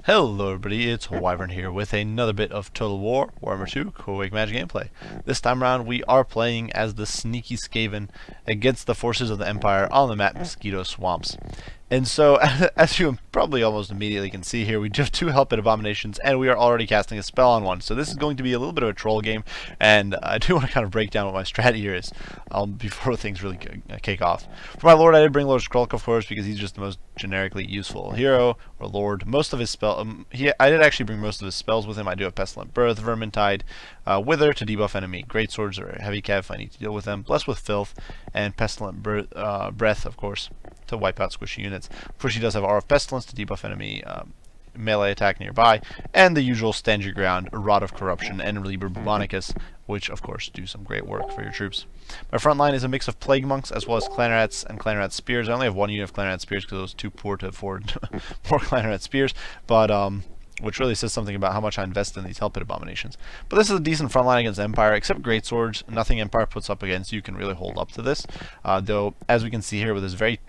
Hello everybody, it's Wyvern here with another bit of Total War, Warhammer 2, Quick Magic gameplay. This time around we are playing as the sneaky Skaven against the forces of the Empire on the map Mosquito Swamps. And so, as you probably almost immediately can see here, we do have two Help at Abominations, and we are already casting a spell on one. So this is going to be a little bit of a troll game, and I do want to kind of break down what my strategy here is before things really kick off. For my Lord, I did bring Lord Skrulk, of course, because he's just the most generically useful hero, or Lord. Most of his spell, I did actually bring most of his spells with him. I do have Pestilent Birth, Vermintide, Wither to debuff enemy, Greatswords or Heavy Cav if I need to deal with them, Blessed with Filth, and Pestilent Breath, of course, to wipe out squishy units. Of course, he does have Aura of Pestilence to debuff enemy melee attack nearby, and the usual stand your ground, Rod of Corruption, and Liber Bubonicus, which of course do some great work for your troops. My front line is a mix of Plague Monks as well as Clanrats and Clanrat Spears. I only have one unit of Clanrat Spears because I was too poor to afford more Clanrat Spears, but which really says something about how much I invest in these Help at Abominations. But this is a decent front line against Empire, except Greatswords. Nothing Empire puts up against you can really hold up to this. Though, as we can see here with this very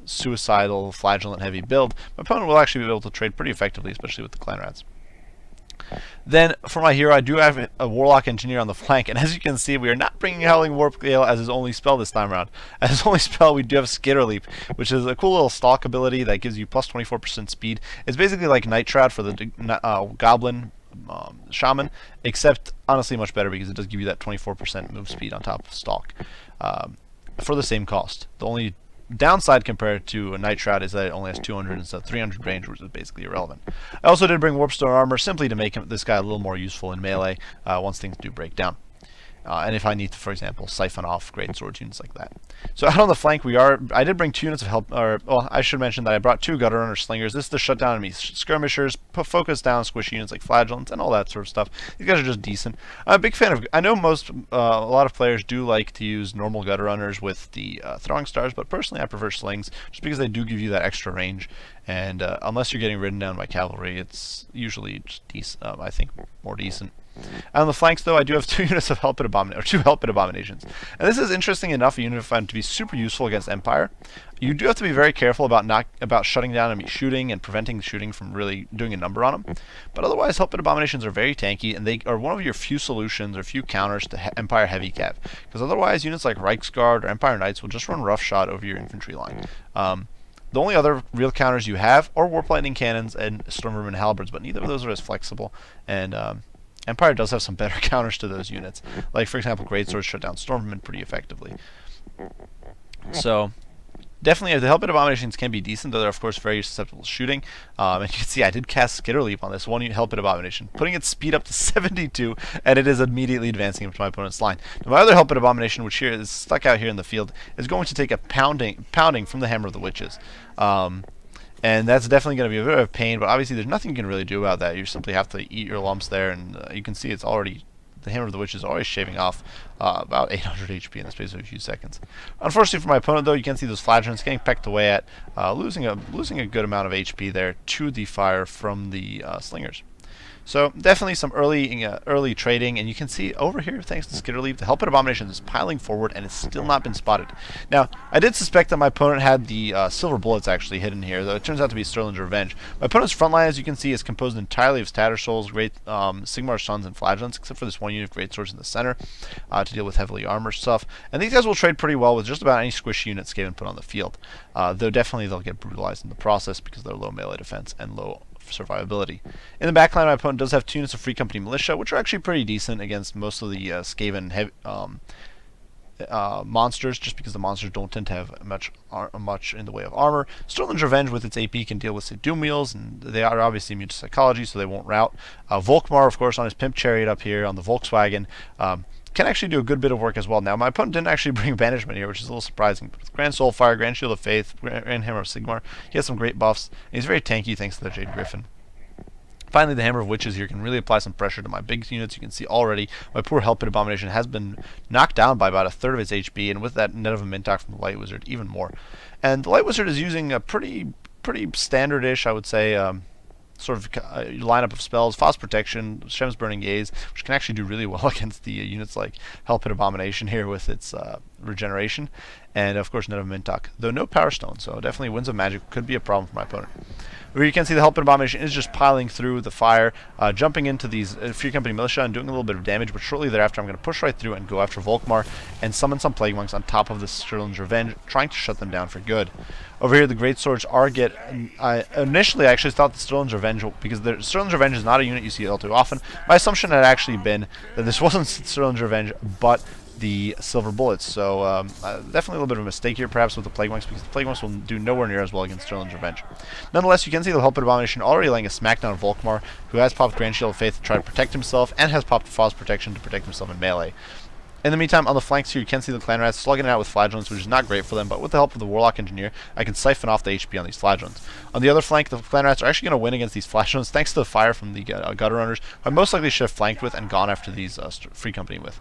suicidal, flagellant heavy build, my opponent will actually be able to trade pretty effectively, especially with the Clanrats. Then, for my hero, I do have a Warlock Engineer on the flank, and as you can see, we are not bringing Howling Warp Gale as his only spell this time around. As his only spell, we do have Skitterleap, which is a cool little stalk ability that gives you plus 24% speed. It's basically like Night Shroud for the Goblin Shaman, except honestly much better because it does give you that 24% move speed on top of Stalk for the same cost. The only downside compared to a Night Shroud is that it only has 200 instead of 300 range, which is basically irrelevant. I also did bring Warpstone Armor simply to make this guy a little more useful in melee once things do break down. And if I need to, for example, siphon off Greatsword units like that. So out on the flank, I did bring 2 units of help, well, I should mention that I brought 2 Gutter Runner Slingers. This is to shut down enemy skirmishers, focus down squishy units like Flagellants, and all that sort of stuff. These guys are just decent. I'm a big fan of, I know a lot of players do like to use normal Gutter Runners with the Throwing Stars, but personally I prefer Slings, just because they do give you that extra range. And unless you're getting ridden down by cavalry, it's usually just decent, I think more decent. On the flanks, though, I do have 2 units of Help at Abominations. And this is interesting enough a unit I find to be super useful against Empire. You do have to be very careful about shutting down enemy shooting and preventing shooting from really doing a number on them. But otherwise, Help at Abominations are very tanky, and they are one of your few solutions or few counters to Empire Heavy Cav. Because otherwise, units like Reichsguard or Empire Knights will just run roughshod over your infantry line. The only other real counters you have are Warp Lightning Cannons and Stormvermin Halberds, but neither of those are as flexible, and Empire does have some better counters to those units. Like, for example, Greatswords shut down Stormvermin pretty effectively. So, definitely, the Help at Abominations can be decent, though they're, of course, very susceptible to shooting. And you can see I did cast Skitterleap on this one Help at Abomination, putting its speed up to 72, and it is immediately advancing up to my opponent's line. Now, my other Help at Abomination, which here is stuck out here in the field, is going to take a pounding from the Hammer of the Witches. And that's definitely going to be a bit of a pain, but obviously there's nothing you can really do about that. You simply have to eat your lumps there, and you can see it's already, the Hammer of the Witch is already shaving off about 800 HP in the space of a few seconds. Unfortunately for my opponent, though, you can see those Flagellants getting pecked away at, losing a good amount of HP there to the fire from the Slingers. So definitely some early trading, and you can see over here, thanks to Skitterleap, the Help at Abomination is piling forward, and it's still not been spotted. Now, I did suspect that my opponent had the Silver Bullets actually hidden here, though it turns out to be Sterling's Revenge. My opponent's front line, as you can see, is composed entirely of Tattersouls, Sigmar's Sons, and Flagellants, except for this one unit of Greatswords in the center to deal with heavily armored stuff. And these guys will trade pretty well with just about any squishy unit Skaven put on the field, though definitely they'll get brutalized in the process because they're low melee defense and low survivability. In the backline, my opponent does have 2 units of Free Company Militia, which are actually pretty decent against most of the Skaven monsters, just because the monsters don't tend to have much in the way of armor. Sterling's Revenge with its AP can deal with Doom Wheels, and they are obviously immune to psychology, so they won't rout. Volkmar, of course, on his Pimp Chariot up here on the Volkswagen, can actually do a good bit of work as well. Now, my opponent didn't actually bring Banishment here, which is a little surprising. But with Grand Soulfire, Grand Shield of Faith, Grand Hammer of Sigmar, he has some great buffs, and he's very tanky thanks to the Jade Griffin. Finally, the Hammer of Witches here can really apply some pressure to my big units. You can see already my poor Help at Abomination has been knocked down by about a third of its HP, and with that net of a Mintock from the Light Wizard, even more. And the Light Wizard is using a pretty standard-ish, I would say, sort of lineup of spells. Fast Protection, Shem's Burning Gaze, which can actually do really well against the units like Hell Pit Abomination here with its regeneration. And of course Net of Mintok, though no Power Stone, so definitely Winds of Magic could be a problem for my opponent. Where you can see the Hell Pit Abomination is just piling through the fire, jumping into these Free Company Militia and doing a little bit of damage, but shortly thereafter I'm going to push right through and go after Volkmar and summon some Plague Monks on top of the Sterling's Revenge, trying to shut them down for good. Over here the Great Swords are initially I actually thought the Sterling's Revenge, because the Sterling's Revenge is not a unit you see all too often. My assumption had actually been that this wasn't Sterling's Revenge, but the Silver Bullets, so definitely a little bit of a mistake here perhaps with the Plague Monks, because the Plague Monks will do nowhere near as well against Sterling's Revenge. Nonetheless, you can see the Hell Pit Abomination already laying a smackdown of Volkmar, who has popped Grand Shield of Faith to try to protect himself, and has popped Frost Protection to protect himself in melee. In the meantime, on the flanks here, you can see the Clan Rats slugging it out with Flagellants, which is not great for them, but with the help of the Warlock Engineer, I can siphon off the HP on these Flagellants. On the other flank, the Clan Rats are actually going to win against these Flagellants thanks to the fire from the Gutter Runners, who I most likely should have flanked with and gone after these Free Company with.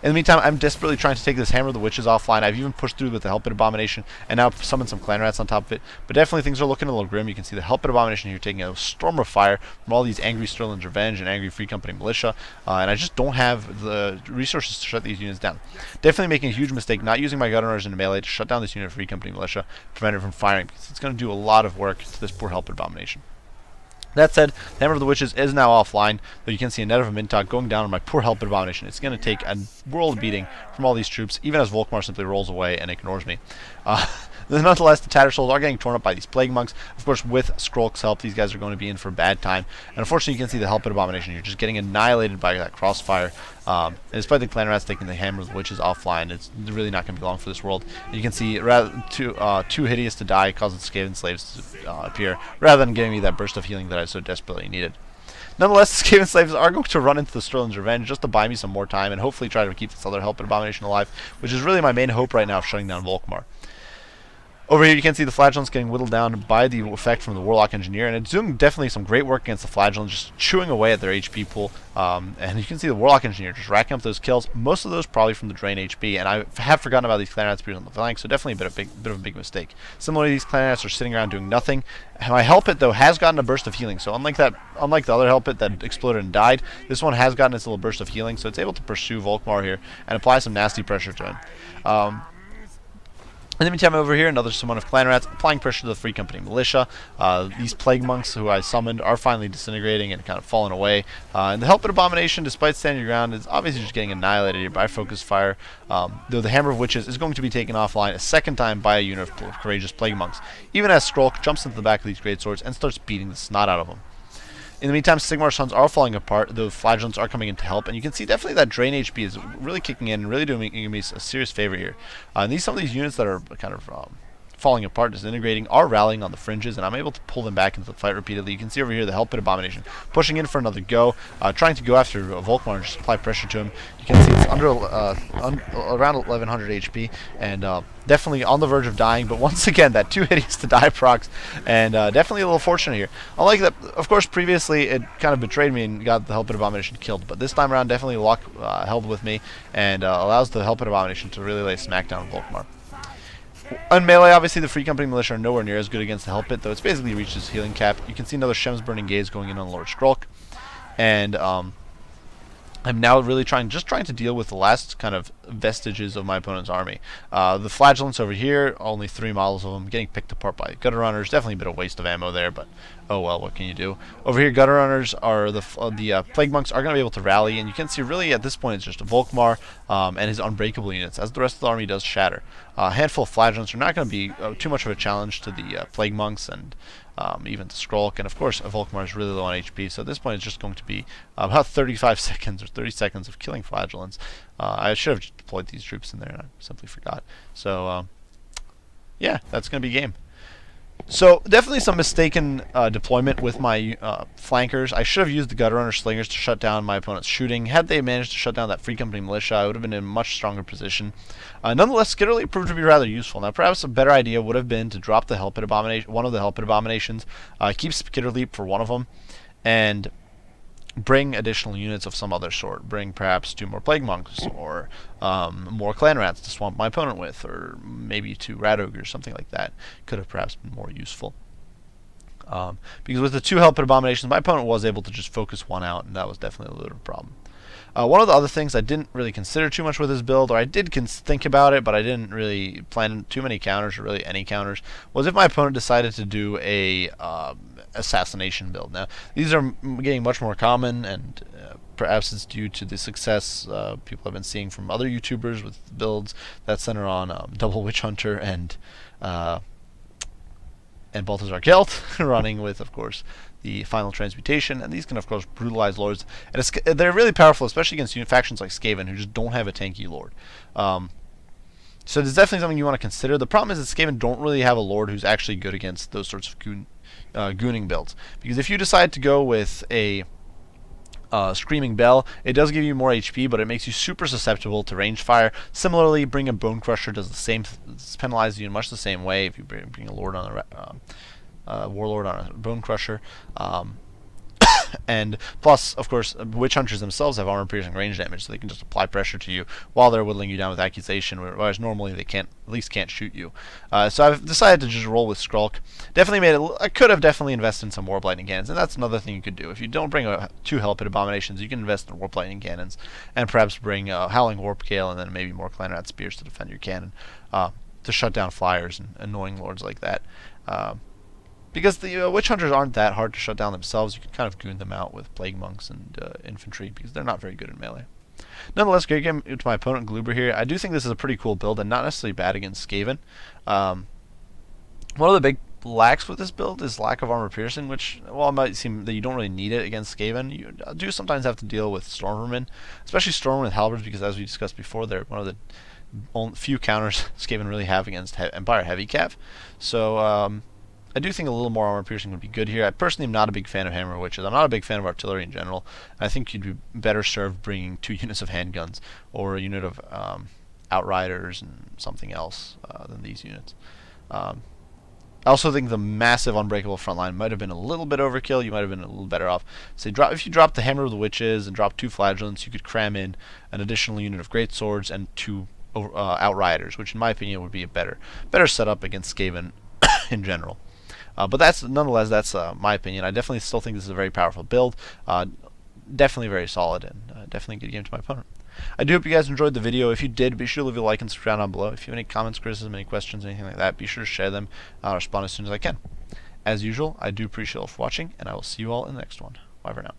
In the meantime, I'm desperately trying to take this Hammer of the Witches offline. I've even pushed through with the Hell Pit Abomination, and now summoned some Clan Rats on top of it. But definitely things are looking a little grim. You can see the Hell Pit Abomination here taking a storm of fire from all these angry Sterling's Revenge and angry Free Company Militia, and I just don't have the resources to shut these units down. Definitely making a huge mistake not using my Gutter Runners into melee to shut down this unit of Free Company Militia, prevent it from firing, because it's going to do a lot of work to this poor Hell Pit Abomination. That said, the Hammer of the Witches is now offline, though you can see a Net of Mintok going down on my poor Hell Pit Abomination. It's going to take a world beating from all these troops, even as Volkmar simply rolls away and ignores me. Nonetheless, the Tattersouls are getting torn up by these Plague Monks. Of course, with Skrulk's help, these guys are going to be in for a bad time. And unfortunately, you can see the Hell Pit Abomination here just getting annihilated by that Crossfire. And despite the Clan Rats taking the Hammer of the Witches offline, it's really not going to be long for this world. You can see rather too hideous to die, causing Skaven slaves to appear, rather than giving me that burst of healing that I so desperately needed. Nonetheless, the Skaven slaves are going to run into the Sterling's Revenge just to buy me some more time and hopefully try to keep this other Hell Pit Abomination alive, which is really my main hope right now of shutting down Volkmar. Over here you can see the Flagellants getting whittled down by the effect from the Warlock Engineer, and it's doing definitely some great work against the Flagellants, just chewing away at their HP pool. And you can see the Warlock Engineer just racking up those kills, most of those probably from the drain HP, and I have forgotten about these Clan Rats spears on the flank, so definitely a bit of a big mistake. Similarly, these Clan Rats are sitting around doing nothing. My Hell Pit, though, has gotten a burst of healing, so unlike the other Hell Pit that exploded and died, this one has gotten its little burst of healing, so it's able to pursue Volkmar here and apply some nasty pressure to him. In the meantime, over here, another summon of Clan Rats, applying pressure to the Free Company Militia. These Plague Monks who I summoned are finally disintegrating and kind of falling away. And the Hell Pit Abomination, despite standing your ground, is obviously just getting annihilated here by Focus Fire, though the Hammer of Witches is going to be taken offline a second time by a unit of courageous Plague Monks, even as Skrulk jumps into the back of these Great Swords and starts beating the snot out of them. In the meantime, Sigmar's Sons are falling apart, though Flagellants are coming in to help, and you can see definitely that Drain HP is really kicking in and really doing me a serious favor here. And some of these units that are kind of falling apart, disintegrating, are rallying on the fringes, and I'm able to pull them back into the fight repeatedly. You can see over here the Hell Pit Abomination pushing in for another go, trying to go after Volkmar and just apply pressure to him. You can see it's under around 1100 HP, and definitely on the verge of dying, but once again, that too hideous to die procs, and definitely a little fortunate here. Unlike that, of course, previously it kind of betrayed me and got the Hell Pit Abomination killed, but this time around definitely luck held with me, and allows the Hell Pit Abomination to really lay a smackdown on Volkmar. On melee, obviously, the Free Company Militia are nowhere near as good against the Hell Pit, though it's basically reached its healing cap. You can see another Shem's Burning Gaze going in on Lord Skrulk, and I'm now really trying to deal with the last kind of vestiges of my opponent's army. The Flagellants over here, only 3 models of them, getting picked apart by Gutter Runners. Definitely a bit of waste of ammo there, but oh well, what can you do? Over here, Gutter Runners are the Plague Monks are going to be able to rally, and you can see really at this point it's just Volkmar and his unbreakable units, as the rest of the army does shatter. A handful of Flagellants are not going to be too much of a challenge to the Plague Monks, and even to Skrulk, and of course Volkmar is really low on HP, so at this point it's just going to be about 35 seconds or 30 seconds of killing Flagellants. I should have just deployed these troops in there, and I simply forgot. So yeah, that's going to be game. So definitely some mistaken deployment with my flankers. I should have used the Gutter Runner Slingers to shut down my opponent's shooting. Had they managed to shut down that Free Company Militia, I would have been in a much stronger position. Nonetheless, Skitterleap proved to be rather useful. Now, perhaps a better idea would have been to drop the Hell Pit Abomination, one of the Hell Pit Abominations, keep Skitterleap for one of them, and bring additional units of some other sort. Bring perhaps 2 more Plague Monks, or more Clan Rats to swamp my opponent with, or maybe 2 Rat Ogres, something like that. Could have perhaps been more useful. Because with the 2 help Abominations, my opponent was able to just focus 1 out, and that was definitely a little problem. One of the other things I didn't really consider too much with this build, or I did think about it, but I didn't really plan too many counters, or really any counters, was if my opponent decided to do a assassination build. Now, these are getting much more common, and perhaps it's due to the success people have been seeing from other YouTubers with builds that center on Double Witch Hunter and Balthazar Gelt, running with, of course, the Final Transmutation, and these can, of course, brutalize lords. And they're really powerful, especially against factions like Skaven, who just don't have a tanky lord. So it's definitely something you want to consider. The problem is that Skaven don't really have a lord who's actually good against those sorts of gooning builds. Because if you decide to go with a Screaming Bell, it does give you more HP, but it makes you super susceptible to ranged fire. Similarly, bring a Bone Crusher does the same, penalizes you in much the same way if you bring a Lord on a Warlord on a Bone Crusher. And plus, of course, Witch Hunters themselves have armor-piercing range damage, so they can just apply pressure to you while they're whittling you down with Accusation, whereas normally they can't, at least can't shoot you. So I've decided to just roll with Skrulk. Definitely made it. I could have definitely invested in some Warp Lightning Cannons, and that's another thing you could do. If you don't bring 2 Hell Pit Abominations, you can invest in Warp Lightning Cannons, and perhaps bring Howling Warp Gale, and then maybe more Clanrat Spears to defend your cannon, to shut down flyers and annoying lords like that. Because the Witch Hunters aren't that hard to shut down themselves, you can kind of goon them out with Plague Monks and Infantry, because they're not very good in melee. Nonetheless, great game to my opponent, Gloober here. I do think this is a pretty cool build, and not necessarily bad against Skaven. One of the big lacks with this build is lack of armor piercing, which, while it might seem that you don't really need it against Skaven, you do sometimes have to deal with Stormvermin, especially Stormvermin with Halberds, because as we discussed before, they're one of the few counters Skaven really have against Empire Heavy Cav. So, I do think a little more armor piercing would be good here. I personally am not a big fan of Hammer Witches. I'm not a big fan of artillery in general. I think you'd be better served bringing 2 units of handguns or a unit of Outriders and something else than these units. I also think the massive Unbreakable front line might have been a little bit overkill. You might have been a little better off. So if you drop the Hammer of the Witches and drop 2 Flagellants, you could cram in an additional unit of Great Swords and 2 Outriders, which in my opinion would be a better setup against Skaven in general. But nonetheless, that's my opinion. I definitely still think this is a very powerful build. Definitely very solid, and definitely a good game to my opponent. I do hope you guys enjoyed the video. If you did, be sure to leave a like and subscribe down below. If you have any comments, criticism, any questions, anything like that, be sure to share them. I'll respond as soon as I can. As usual, I do appreciate you all for watching, and I will see you all in the next one. Bye for now.